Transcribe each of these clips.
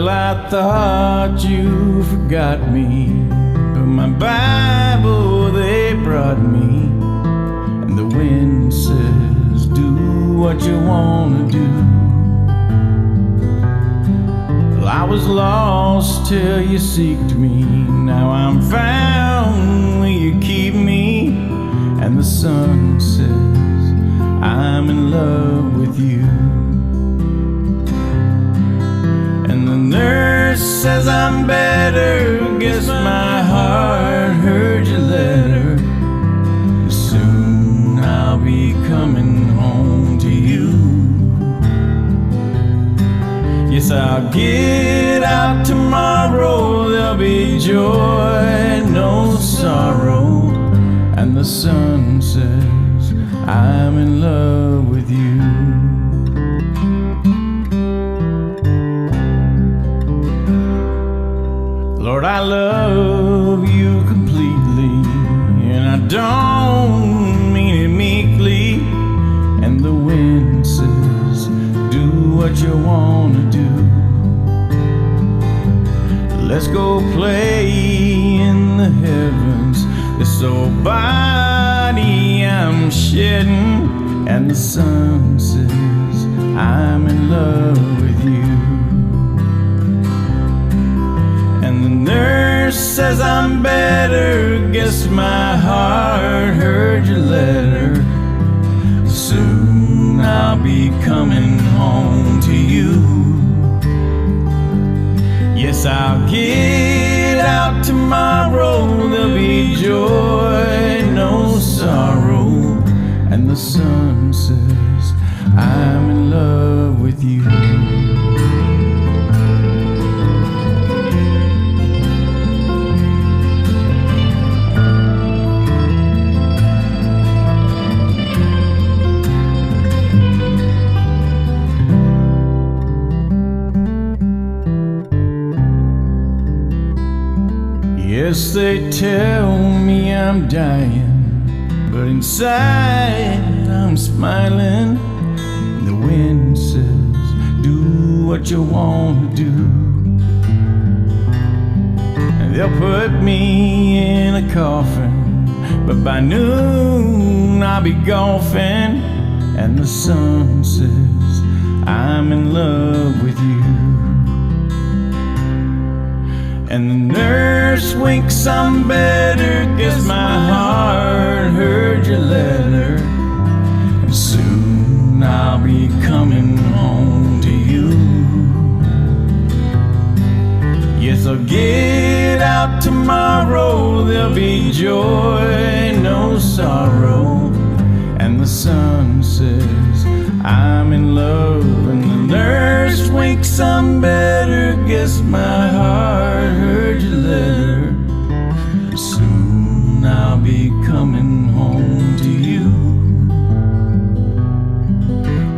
Well, I thought you forgot me, but my Bible they brought me, and the wind says, do what you wanna do. Well, I was lost till you seeked me, now I'm found, will you keep me? And the sun says, I'm in love with you. And the nurse says I'm better, guess my heart heard your letter. Soon I'll be coming home to you. Yes, I'll get out tomorrow, there'll be joy, no sorrow. And the sun says, I'm in love with you. Lord, I love you completely, and I don't mean it meekly. And the wind says, do what you wanna do. Let's go play in the heavens, this old body I'm shedding. And the sun says, I'm in love with you. And the nurse says I'm better, guess my heart heard your letter. Soon I'll be coming home to you. Yes, I'll get out tomorrow, there'll be joy, no sorrow. And the sun says, I'm in love with you. Yes, they tell me I'm dying, but inside I'm smiling. The wind says, do what you want to do. And they'll put me in a coffin, but by noon I'll be golfing. And the sun says, I'm in love with you. And the nurse winks, I'm better, guess my heart heard your letter. And soon I'll be coming home to you. Yes, I'll get out tomorrow, there'll be joy, no sorrow. And the sun says, I'm in love. And the nurse winks, I'm better, guess my heart heard your letter. Soon I'll be coming home to you.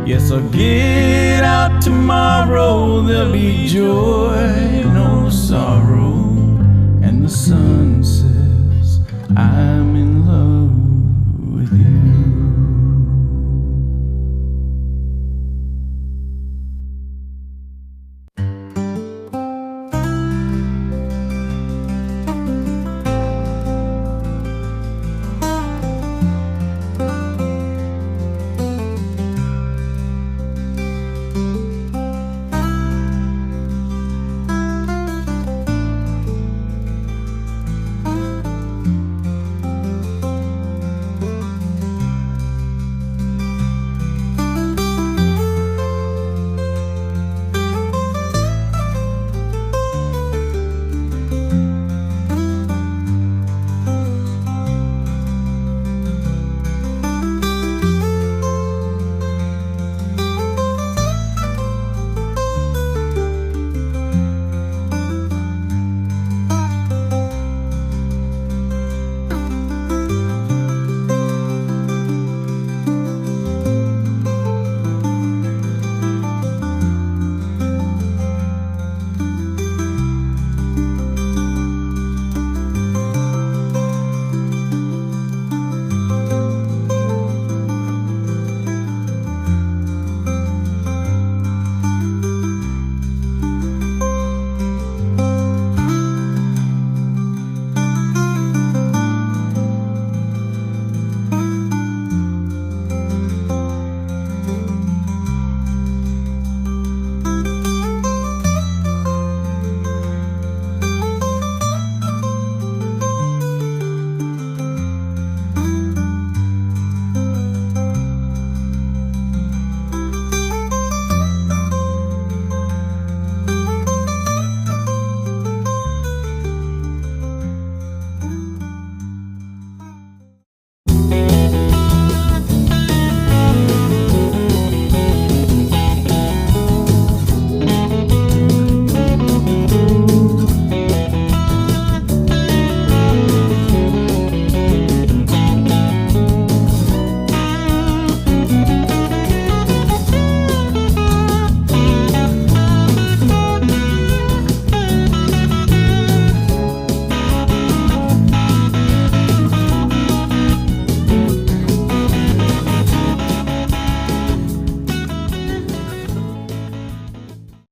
Yes, I'll get out tomorrow, there'll be joy, no sorrow. And the sun says, I'm in love with you.